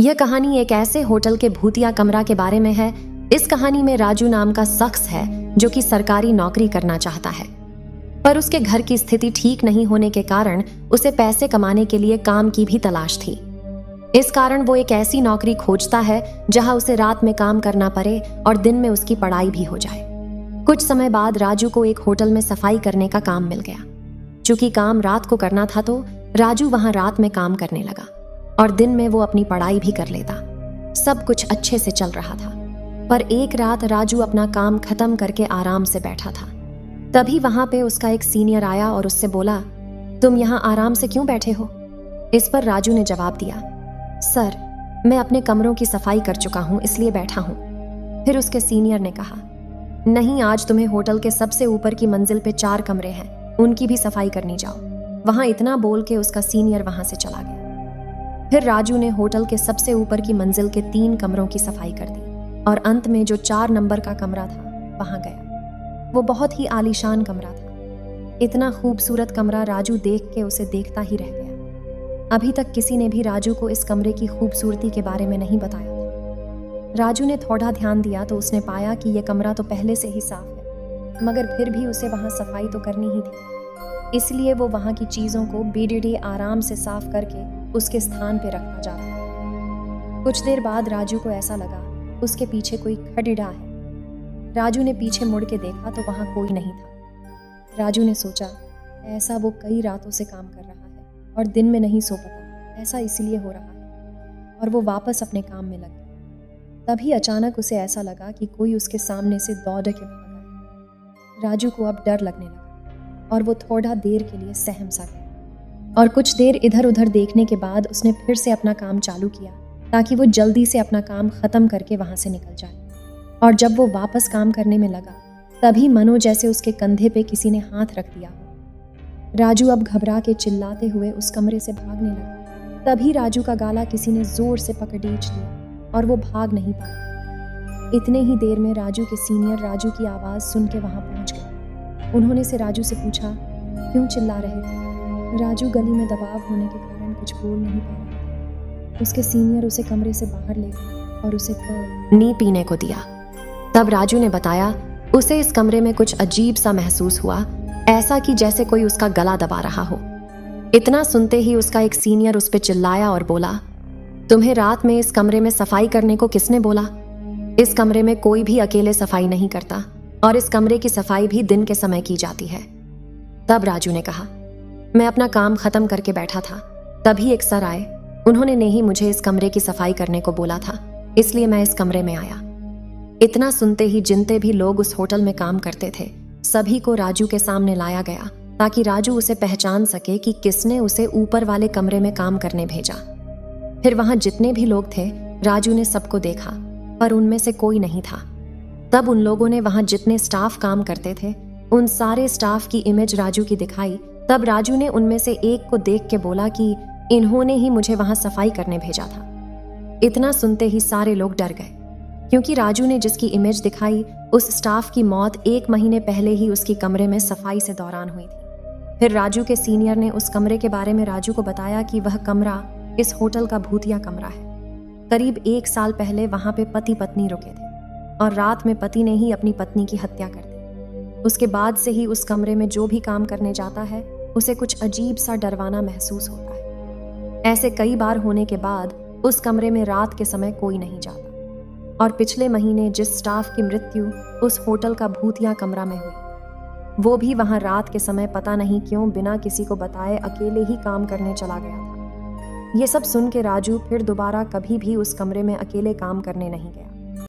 यह कहानी एक ऐसे होटल के भूतिया कमरा के बारे में है। इस कहानी में राजू नाम का शख्स है जो कि सरकारी नौकरी करना चाहता है, पर उसके घर की स्थिति ठीक नहीं होने के कारण उसे पैसे कमाने के लिए काम की भी तलाश थी। इस कारण वो एक ऐसी नौकरी खोजता है जहां उसे रात में काम करना पड़े और दिन में उसकी पढ़ाई भी हो जाए। कुछ समय बाद राजू को एक होटल में सफाई करने का काम मिल गया। चूंकि काम रात को करना था तो राजू वहां रात में काम करने लगा और दिन में वो अपनी पढ़ाई भी कर लेता। सब कुछ अच्छे से चल रहा था, पर एक रात राजू अपना काम खत्म करके आराम से बैठा था। तभी वहां पे उसका एक सीनियर आया और उससे बोला, तुम यहाँ आराम से क्यों बैठे हो? इस पर राजू ने जवाब दिया, सर मैं अपने कमरों की सफाई कर चुका हूँ इसलिए बैठा हूँ। फिर उसके सीनियर ने कहा, नहीं, आज तुम्हें होटल के सबसे ऊपर की मंजिल पे 4 कमरे हैं, उनकी भी सफाई करनी जाओ। वहां इतना बोल के उसका सीनियर वहां से चला गया। फिर राजू ने होटल के सबसे ऊपर की मंजिल के 3 कमरों की सफाई कर दी और अंत में जो 4 नंबर का कमरा था वहां गया। वो बहुत ही आलीशान कमरा था। इतना खूबसूरत कमरा राजू देख के उसे देखता ही रह गया। अभी तक किसी ने भी राजू को इस कमरे की खूबसूरती के बारे में नहीं बताया था। राजू ने थोड़ा ध्यान दिया तो उसने पाया कि यह कमरा तो पहले से ही साफ है, मगर फिर भी उसे वहां सफाई तो करनी ही थी। इसलिए वो वहां की चीजों को बेडीडी आराम से साफ करके उसके स्थान पे रखता जा रहा था। कुछ देर बाद राजू को ऐसा लगा उसके पीछे कोई खड़िड़ा है। राजू ने पीछे मुड़ के देखा तो वहां कोई नहीं था। राजू ने सोचा, ऐसा वो कई रातों से काम कर रहा है और दिन में नहीं सो पाता, ऐसा इसलिए हो रहा है। और वो वापस अपने काम में लग गया। तभी अचानक उसे ऐसा लगा कि कोई उसके सामने से दौड़ के भागा है। राजू को अब डर लगने लगा और वो थोड़ा देर के लिए सहम सा गया और कुछ देर इधर उधर देखने के बाद उसने फिर से अपना काम चालू किया ताकि वो जल्दी से अपना काम खत्म करके वहां से निकल जाए। और जब वो वापस काम करने में लगा तभी मनो जैसे उसके कंधे पे किसी ने हाथ रख दिया हो। राजू अब घबरा के चिल्लाते हुए उस कमरे से भागने लगा। तभी राजू का गाला किसी ने जोर से पकड़ीच लिया और वो भाग नहीं पाया। इतने ही देर में राजू के सीनियर राजू की आवाज़ सुन के वहां पहुंच गए। उन्होंने से राजू से पूछा, क्यों चिल्ला रहे थे? राजू गली में दबाव होने के कारण कुछ बोल नहीं पा रहा था। उसके सीनियर उसे कमरे से बाहर ले गए और उसे पानी पीने को दिया। तब राजू ने बताया उसे इस कमरे में कुछ अजीब सा महसूस हुआ, ऐसा कि जैसे कोई उसका गला दबा रहा हो। इतना सुनते ही उसका एक सीनियर उस पर चिल्लाया और बोला, तुम्हें रात में इस कमरे में सफाई करने को किसने बोला? इस कमरे में कोई भी अकेले सफाई नहीं करता और इस कमरे की सफाई भी दिन के समय की जाती है। तब राजू ने कहा, मैं अपना काम खत्म करके बैठा था, तभी एक सर आए। उन्होंने ने ही मुझे इस कमरे की सफाई करने को बोला था, इसलिए मैं इस कमरे में आया। इतना सुनते ही जितने भी लोग उस होटल में काम करते थे सभी को राजू के सामने लाया गया ताकि राजू उसे पहचान सके कि किसने उसे ऊपर वाले कमरे में काम करने भेजा। फिर वहां जितने भी लोग थे राजू ने सबको देखा, पर उनमें से कोई नहीं था। तब उन लोगों ने वहां जितने स्टाफ काम करते थे उन सारे स्टाफ की इमेज राजू की दिखाई। तब राजू ने उनमें से एक को देख के बोला कि इन्होंने ही मुझे वहां सफाई करने भेजा था। इतना सुनते ही सारे लोग डर गए, क्योंकि राजू ने जिसकी इमेज दिखाई उस स्टाफ की मौत 1 महीने पहले ही उसकी कमरे में सफाई से दौरान हुई थी। फिर राजू के सीनियर ने उस कमरे के बारे में राजू को बताया कि वह कमरा इस होटल का भूतिया कमरा है। करीब 1 साल पहले वहां पे पति पत्नी रुके थे और रात में पति ने ही अपनी पत्नी की हत्या कर दी। उसके बाद से ही उस कमरे में जो भी काम करने जाता है उसे कुछ अजीब सा डरवाना महसूस होता है। ऐसे कई बार होने के बाद उस कमरे में रात के समय कोई नहीं जाता। और पिछले महीने जिस स्टाफ की मृत्यु उस होटल का भूतिया कमरा में हुई, वो भी वहां रात के समय पता नहीं क्यों बिना किसी को बताए अकेले ही काम करने चला गया था। ये सब सुन के राजू फिर दोबारा कभी भी उस कमरे में अकेले काम करने नहीं गया।